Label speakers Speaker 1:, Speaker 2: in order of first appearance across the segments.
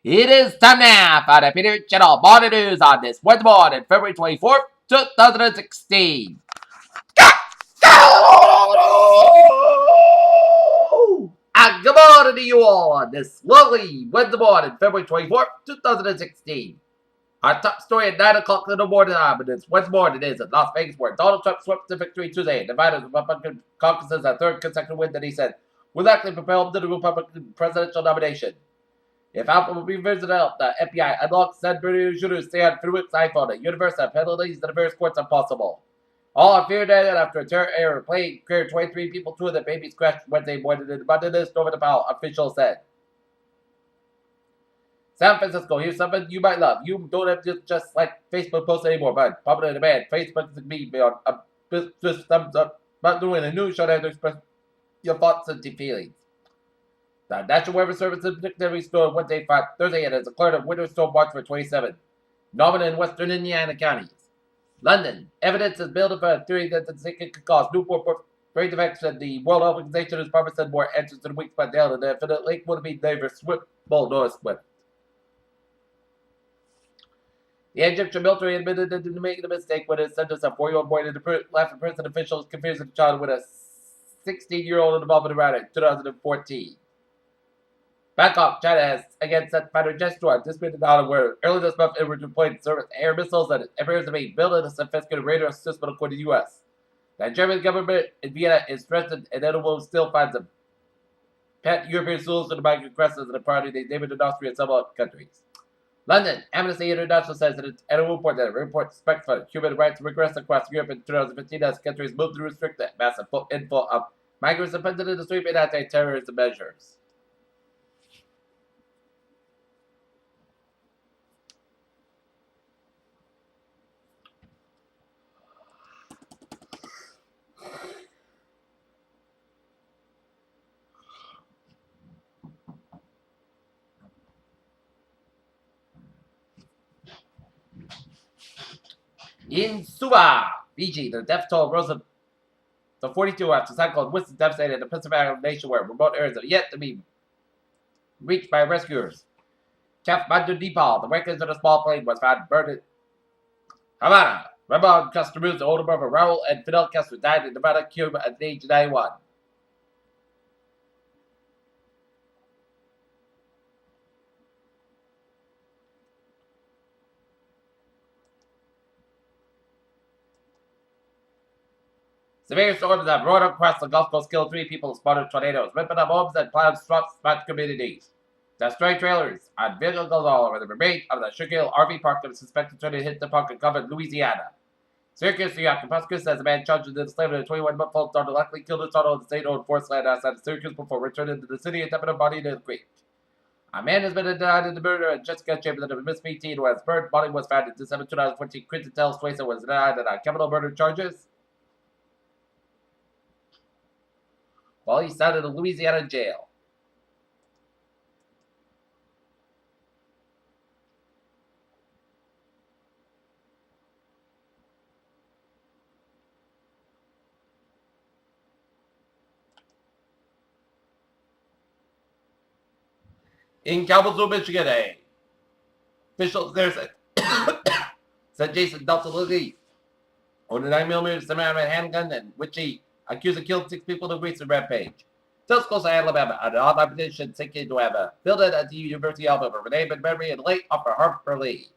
Speaker 1: It is time now for the Peter Channel Morning News on this Wednesday morning, February 24th, 2016. And good morning to you all on this lovely Wednesday morning, February 24th, 2016. Our top story at 9 o'clock in the morning on this Wednesday morning is in Las Vegas, where Donald Trump swept the victory Tuesday. Nevada's Republican caucuses a third consecutive win that he said will likely propel him to the Republican presidential nomination. If Apple will revisit the FBI unlocks said British shooters stay on Freewick's iPhone at Universal penalties to the various courts are possible. All are feared that after a terror airplane carried 23 people, two of the babies crashed Wednesday morning in London, over the Powell, officials said. San Francisco, here's something you might love. You don't have to just like Facebook posts anymore, but popular demand. Facebook is me on just thumbs up, not doing a news show to express your thoughts and feelings. The National Weather Service predicted restored Wednesday, Thursday, and has declared a winter storm watch for 27 northern and western Indiana counties. London, evidence is building for a theory that the sickness could cause Newport brain infection. The World Health Organization has promised more answers to the weeks by Delta. The infinite lake would be Davis Swift, North Swift. The Egyptian military admitted to making a mistake when it sentenced a 4-year-old boy to life in prison. Officials confusing the child with a 16-year-old involved in around 2014. Bangkok, China has again sent fighter jets to this island where early this month it was deployed service air missiles that appears to be building a sophisticated radar system according to the U.S. The German government in Vienna is stressing and it will still find some pet European schools to the migrant crisis in the party they named in Austria and some other countries. London, Amnesty International says in its annual report that it reports respect for human rights regress across Europe in 2015 as countries moved to restrict the massive inflow of migrants dependent on the street and anti-terrorism measures. In Suva, Fiji, the death toll rose to 42 after cyclone Winston devastated the Pacific nation where remote areas are yet to be reached by rescuers. Kathmandu, Nepal, the wreckage of a small plane was found burned in Havana. Ramon Customers, the older brother Raul and Fidel Castro died in Nevada, Cuba at the age of 91. Severe storms have roared across the Gulf Coast, killed 3 people, spotted tornadoes, ripping up homes and plowed spot communities. Destroyed trailers and vehicles all over the remains of the Sugar Hill RV park that is suspected to hit the park and covered Louisiana. Syracuse, New York, and prosecutors says a man charged with enslavement of a 21-month-old daughter likely killed his daughter on the state-owned forest land outside of Syracuse before returning to the city and dumping a body into the creek. A man has been indicted in the murder of Jessica Chambers of Miss 18 who has burned body was found in December 2014. Quinton tells Swayze was indicted on capital murder charges while he sat in a Louisiana jail. In Kalamazoo, Michigan, officials there said Jason Delta Lee owned a 9mm semi-automatic handgun in which he accused of killing 6 people in a recent rampage. Tuscaloosa, Alabama, an online petition seeking to have a building at the University of Alabama named in memory and late Upper Harper Lee.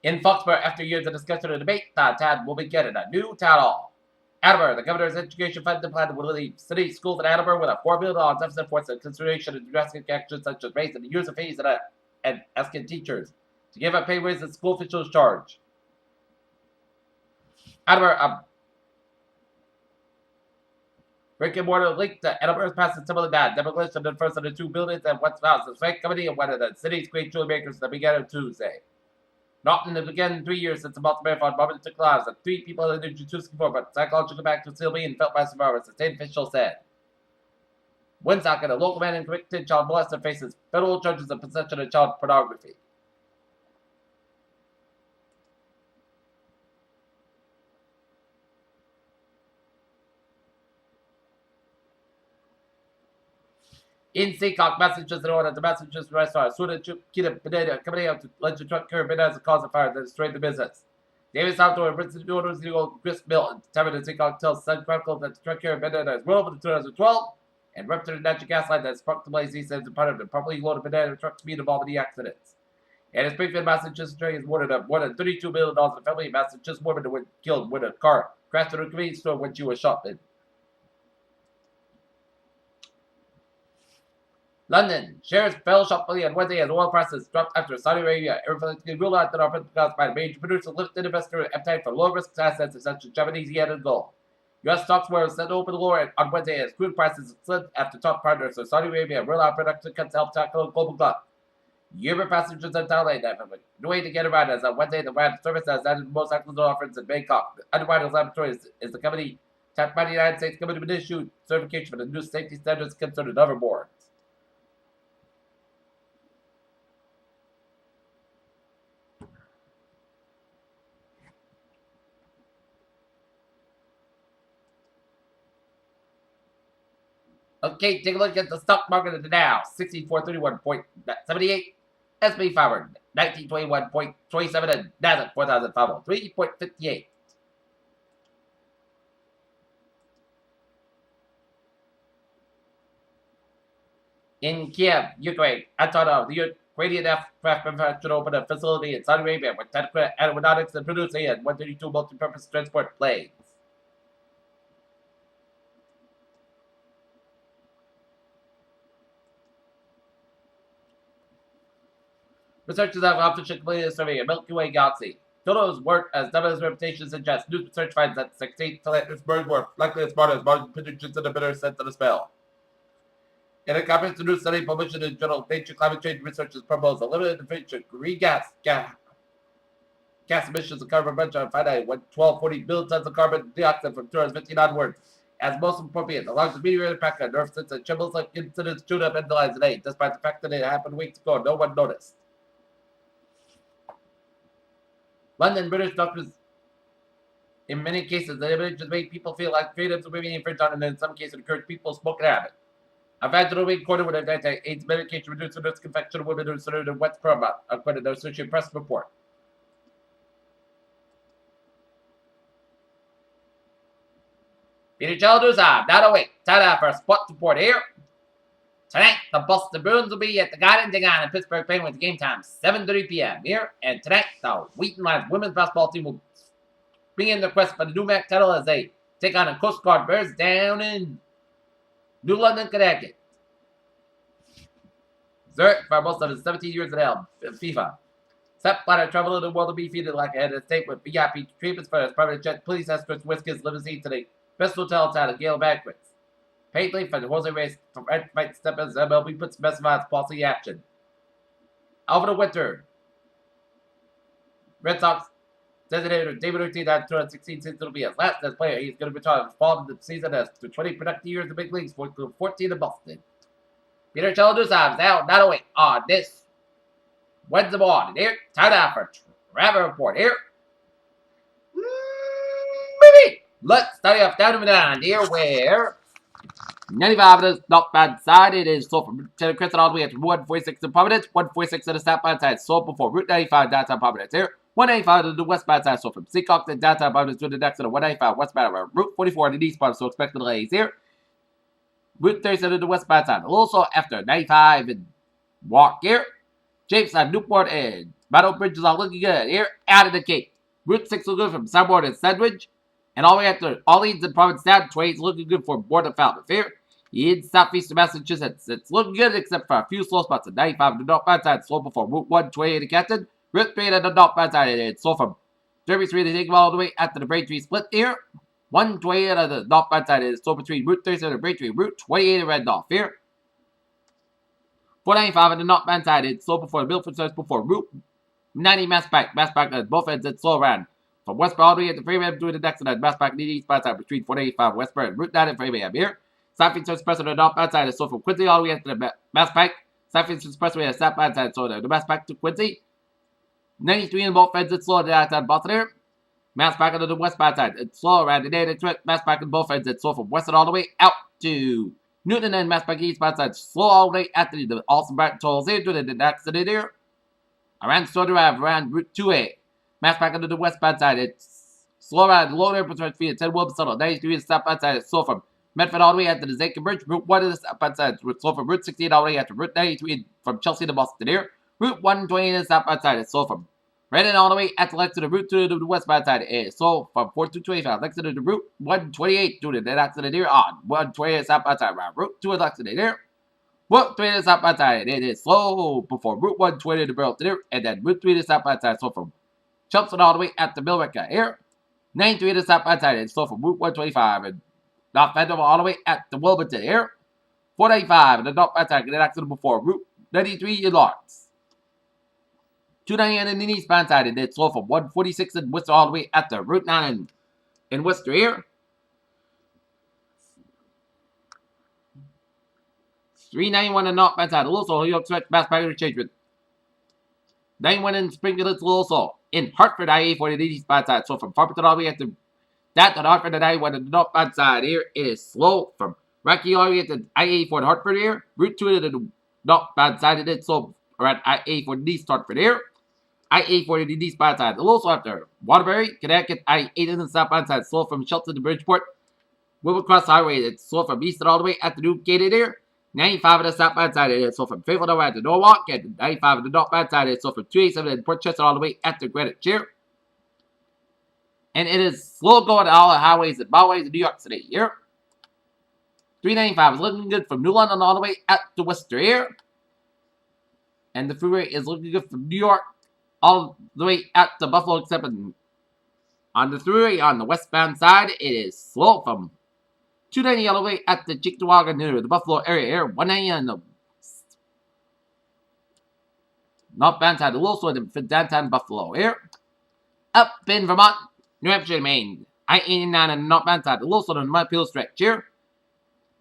Speaker 1: In Foxborough, after years of discussion and debate, the town will be getting a new town hall. Attleboro, the governor's education fund plan will leave city schools in Attleboro with a $4 million deficit for consideration of drastic actions such as raising the use of fees and asking teachers to give up pay raises school officials charge. Attleboro, brick and mortar linked to Attleboro's past and similar that demolition of the first of the 2 buildings at West House, the Strike Committee, and one of the city's great jewelry makers that began on Tuesday. Not in the beginning 3 years since the Boston Marathon bombing took lives of 3 people in the Jutsu before, but psychological back to still being felt by survivors, the state official said. Woonsocket, a local man and convicted child molester, faces federal charges of possession of child pornography. In Seacock, Massachusetts, order the Massachusetts restaurant Suda Kita Beneda coming out to let the truck carry as a cause of fire that destroyed the business. Davis Outdoor and Princeton orders legal grist mill and determined in Seacock tells Sun Chronicle that the truck carrier Beneda is rolled over in 2012 and ruptured a natural gas line that sparked the blaze. He says part of the properly loaded Beneda truck to be involved in the accidents. And in Springfield, Massachusetts, jury has awarded more than $32 million to the family of Massachusetts woman who was killed when a car crashed into a convenience store when she was shot in. London. Shares fell sharply on Wednesday as oil prices dropped after Saudi Arabia irreflectively ruled out that our caused by a major producer lifted investor appetite for low-risk assets such as Japanese yen and gold. U.S. stocks were set to open lower on Wednesday as crude prices slid after top partners of Saudi Arabia ruled out production cuts to help tackle global glut. European passengers in Thailand have a way to get around as on Wednesday the RAD service has added most active offerings in Bangkok. The Underwriters Laboratory is the company tapped by the United States government to issue certification for the new safety standards concerned with hoverboards. Okay, take a look at the stock market of the Dow. 6431.78. S&P 500, 1921.27, and Nasdaq 4,503.58. In Kiev, Ukraine, Antonov, the Ukrainian aircraft manufacturer opened a facility in Saudi Arabia with technical aeronautics and producing and 132 multi-purpose transport planes. Researchers have officially completed a survey of Milky Way galaxy. Toto's work as Devin's reputation suggests. New research finds that 16 Atlantis birds were likely as smart as modern predictions in a better sense of the spell. In a comprehensive new study published in the journal Nature Climate Change Researchers proposed a limited efficient green gas emissions of carbon monoxide finite when 1240 billion tons of carbon dioxide from 2015 onwards. As most appropriate, the largest meteorite impact on Earth since the Chemicals incidents chewed up endlines today, despite the fact that it happened weeks ago, no one noticed. London British doctors, in many cases, the images make people feel like freedoms are being infringed on, and in some cases, encourage people to smoke and habit. A vaginal being quartered with an anti-AIDS medication reduced the risk of infection of women who surrendered in West Burma, according to the Associated Press report. Peter Childers, I'm not awake. Ta-da for a sports report here. Tonight, the Boston Bruins will be at the Garden Digan in Pittsburgh playing with game time 7:30 p.m. here. And tonight, the Wheaton Lions women's basketball team will begin their quest for the new MAC title as they take on the Coast Guard Bears down in New London, Connecticut. Zurich, for most of his 17 years at helm in FIFA. Sepp Blatter traveled to the world to be feeded like a head of state with VIP treatments for his private jet, police escorts, whiskers, limousine to the best hotel town of Gale Banquets. Painfully for the Jose Race from Red Fight Step as MLB puts specified policy action. Over the winter, Red Sox designated David Ortiz that 2016 season will be his last as player. He's going to retire the fall of the season after 20 productive years in the big leagues, 14 in Boston. Peter Childers, I'm now not awake on this Wednesday morning here. Time out for Travel Report here. Let's study off down to down here where 95 is not bad side. It is sold from Lieutenant Chris all the way up to 146 in Providence, 146 on the southbound side, sold before Route 95 downtown Providence here. 195 on the westbound side, sold from Seacock to downtown Providence to the next on the 195 westbound around Route 44 on the eastbound, so expect delays here. Route 37 on the westbound side. Also after 95 and Walk here. Jamestown, Newport, and Meadow Bridges are looking good here out of the Cape. Route 6 looking good from Sunboard and Sandwich. And all the way after Orleans and Provincetown, 20 is looking good for Board of Falmouth here. In southeastern Massachusetts, it's looking good except for a few slow spots at 95 on the northbound side, slow before Route 128 in Canton. Route 3 on the northbound side, and it's slow from Derby Street to take all the way after the Braintree split here. 128 on the northbound side, and it's slow between Route 37 and Braintree. Route 28 in Randolph here. 495 on the northbound side, it's slow before the Milford starts before Route 90 Mass Pack at both ends at slow around. From westbound all the way at the Framingham to the next and Mass Pack needing spots out between 485 westbound Route 9 and Framingham here. Southeast Expressway to north outside is so from Quincy all the way to the Mass Pack. Southeast Expressway is southbound side, so the Mass Pack to Quincy. 93 in both ends at slow outside Boston here. Mass Pack on the westbound side. It's slow around the day to Mass Pack on both ends. It's slow from western all the way out to Newton and Mass Pack eastbound side. Slow all the way after the Austin Barton tolls here to the accident here. Around Store Drive, around Route 2A. Mass Pack on the westbound side. It's slow around low air percent feet at 10 Wilson. 93 is southbound side. It's slow from Medford all the way after the Zakin Bridge. Route 1 is southbound side. It's slow from Route 16 all the way after Route 93 from Chelsea to Boston here. Route 120 is southbound side. It's slow from Reading all the way at the Lexington Route to the westbound side. It's slow from 4225 Lexington to Route 128 due to that accident here on 128 southbound side. Around Route 2 is Lexington here. Route 3 is southbound side. It is slow before Route 120 to Burlington here. And then Route 3 is southbound side. So from Chelmsford all the way at the Millwright here. 93 is southbound side. It's slow from Route 125 and North Vanderbilt all the way at the Wilmington here. 495 and the northbound side. Get an accident before Route 93 in Lawrence. 290 in the eastbound side, and it's slow from 146 in Worcester all the way at the Route 9 in Worcester here. 391 in the northbound side, also New York Stretch, Mass Pack Interchange with 91 in Springfield, it's also in Hartford, IA 40 the eastbound side. So from Farmington all the way at the that to Hartford and 91 in the northbound side here, it is slow from Rocky all the way at the IA 4 Hartford here. Route 2 to the northbound side, and it's slow around IA 4 East Hartford here. I-840 the eastbound side. A little slow after Waterbury, Connecticut, I-8 in the southbound side. Slow from Shelton to Bridgeport. Wilbur Cross Highway, it's slow from Easton all the way at the new gated here. 95 on the southbound side, it's slow from Fayetteville all the way at the Norwalk. And 95 on the northbound side, it's slow from 287 in Port Chester all the way at the Greenwich here. And it is slow going to all the highways and byways in New York City here. 395 is looking good from New London all the way at the Worcester here. And the freeway is looking good from New York all the way out to Buffalo, except on the freeway on the westbound side, it is slow from 290 all the way at the Cheektowaga near the Buffalo area here. 190 on the northbound side, a little slow in downtown Buffalo here. Up in Vermont, New Hampshire, Maine. I-89 on the northbound side, a little slow on the Mudpeel stretch here.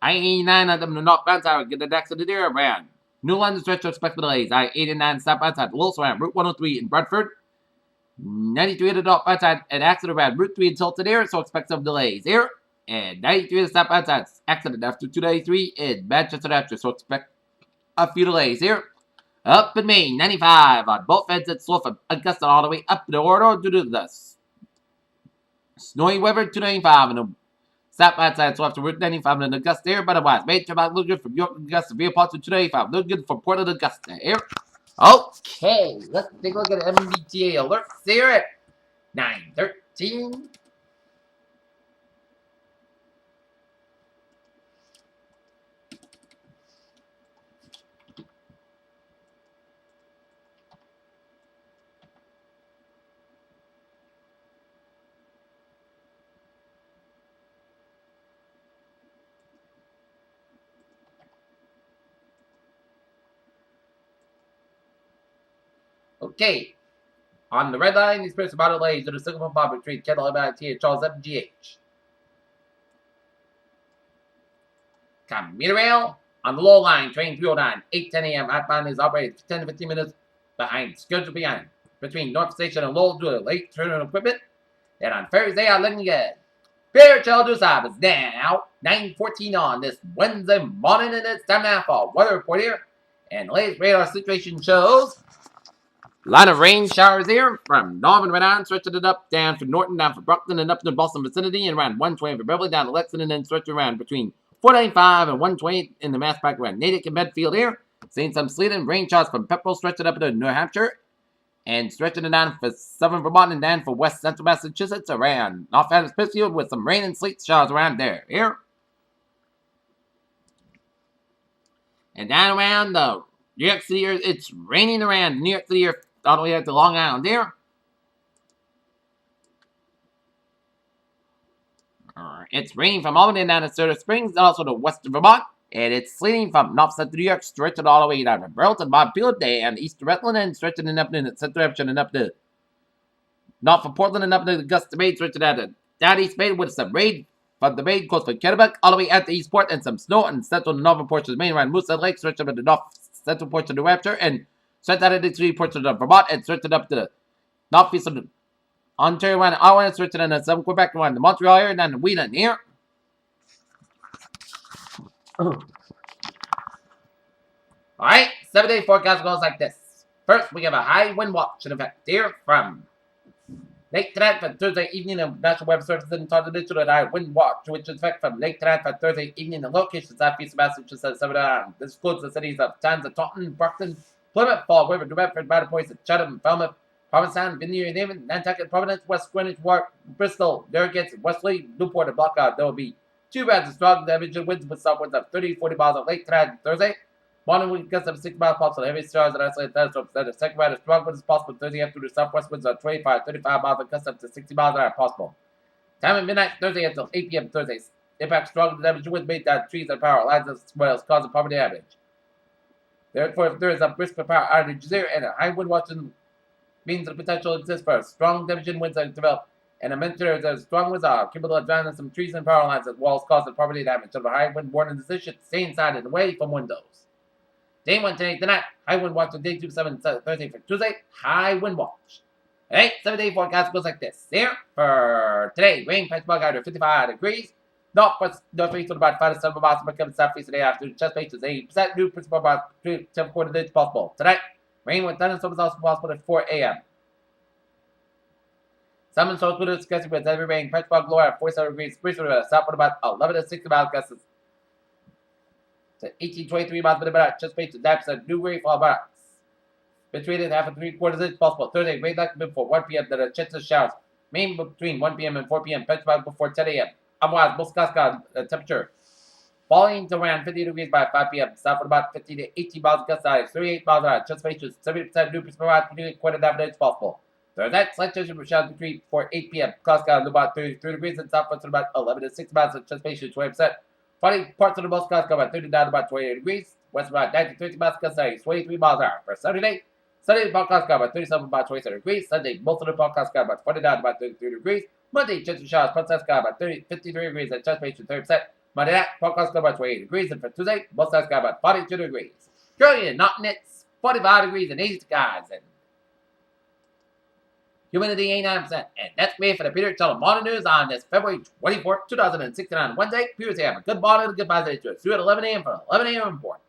Speaker 1: I-89 on the northbound side, get the accident here around New London stretch to expect delays. I-89 southbound side, Little around Route 103 in Bradford. 93 at the northbound side, an accident around Route 3 in Tilton here, so expect some delays here. And 93 at the southbound side, accident after 293 in Manchester, Hampshire, so expect a few delays here. Up in Maine, 95 on both ends, it's slow from Augusta all the way up to Ordo due to the snowy weather. 295 on the southbound side, so after Route 95 in Augusta here, but otherwise, major about look good from York, Augusta, via parts of 295, look good from Portland, Augusta here. Okay, let's take a look at MBTA alerts here at 9:13. Okay, on the red line, these person about delays to the single pump between Kendall MIT and Charles MGH. Commuter rail on the low line, train 309, 8:10 a.m. Outbound is operated 10 to 15 minutes behind schedule behind between North Station and Lowell due to late turn on equipment. And on Thursday, I'm letting you get Spiritual News Hub is now 9:14 on this Wednesday morning, and it's time now for weather report here. And the latest radar situation shows a lot of rain showers here from Northern Rhode Island, stretching it up down from Norton, down from Brockton, and up to the Boston vicinity, and around 120 for Beverly, down to Lexington, and then stretching around between 495 and 120 in the Mass Pack around Natick and Medfield here. Seeing some sleet and rain showers from Pepperell, stretching up into New Hampshire, and stretching it down for southern Vermont and down for west central Massachusetts around North Adams Pittsfield with some rain and sleet showers around there. Here. And down around the New York City, it's raining around New York City all the way up to Long Island there. It's raining from Albany down to Silver Springs, and also to western Vermont. And it's sleeting from north central New York, stretching all the way down to Burlington, Montpelier, and east of Rutland, and stretching up in the central direction and up to north from Portland and up to Augusta, Maine, stretching out to down East Maine with some rain from the Maine coast from Kennebec all the way out to Eastport and some snow in central and northern portions of Maine around Moosehead Lake, stretching up in the north central portion of New Hampshire, and stretching out into the portion of Vermont, and stretching up to the northeast of Ontario, around Ottawa, and stretching in the southern Quebec, around the Montreal area, and then the Wheeling here. Alright, 7-day forecast goes like this. First, we have a high wind watch in effect here from late tonight for Thursday evening. The National Weather Service in Digital and high wind watch, which is effect from late tonight for Thursday evening. The location southeast of Massachusetts, 7 on. This includes the cities of Towns of Taunton, Brockton, Plymouth, Fall River, New Bedford, Mattapoisett, Chatham, Falmouth, Provincetown, Vineyard, Haven, Nantucket, Providence, West Greenwich, Warwick, Bristol, Narragansett, Wesley, Newport, and Blackout. There will be 2 bands of strong damage winds with southwinds of 30 to 40 miles on late tonight and Thursday. Morning wind gusts of 6 miles possible. Heavy stars and isolated thunderstorms. Then the second round of strong winds is possible Thursday after the southwest winds are 25 to 35 miles and gusts up to 60 miles an hour possible. Time at midnight Thursday until 8 p.m. Thursday. Impact strong damage winds made down trees and power lines as well as causing property damage. Therefore, if there is a brisk power outage there and a high wind watching means the potential exists for strong damage winds that develop. And a mentor that strong winds are capable of drowning some trees and power lines as well as causing property damage. So the high wind warning decision, stay inside and away from windows. Day 1 today, tonight, high wind watch on day 2, 7, Thursday for Tuesday, high wind watch. Alright, 7-day forecast goes like this. Here for today, rain patch bug out of 55 degrees. Northwest with about 5 to 7 miles per becoming southeast today after chest pace is 80%. New principal about 3 to 7 days possible. Tonight, rain with thunderstorms also possible at 4 a.m. Some source with discussing with heavy rain, patch bug lower at 47 degrees, breeze with a south with about 11 to 60 miles gusts. 1823 miles per minute, just based on 9% new rainfall marks. Between and half and 3/4 inch possible. Thursday, rain likely before 1 p.m. Then a chance of showers. Main between 1 p.m. and 4 p.m. Pittsburgh before 10 a.m. Otherwise, most Alaska temperature falling to around 50 degrees by 5 p.m. South with about 50 to 18 miles gust hours. 38 miles an hour. Just based on 70% new percent between 1/4 inch possible. Thursday, slight change of showers between 4 and 8 p.m. Alaska about 33 degrees and southwest about 11 to 6 miles. Just based on 20%. Funny parts of the most gusts go about 30 down to about 28 degrees. West about 90 to 30 miles gusts 23 miles an hour. For Saturday, Sunday, the podcast got about 37 about 27 degrees. Sunday, most of the podcast got about 20 down to about 33 degrees. Monday, chance of showers, Princess got about 53 degrees and chance ratio 30%. Monday night, podcast got about 28 degrees. And for Tuesday, most guys got about 42 degrees. Currently in Naughton, it's 45 degrees and 80 skies. And humidity 89%. And that's me for the Peter Channel Morning News on this February 24th, 2016 on Wednesday. Peter, say have a good morning and a good bye to you. See you at 11 a.m. for 11 a.m. report.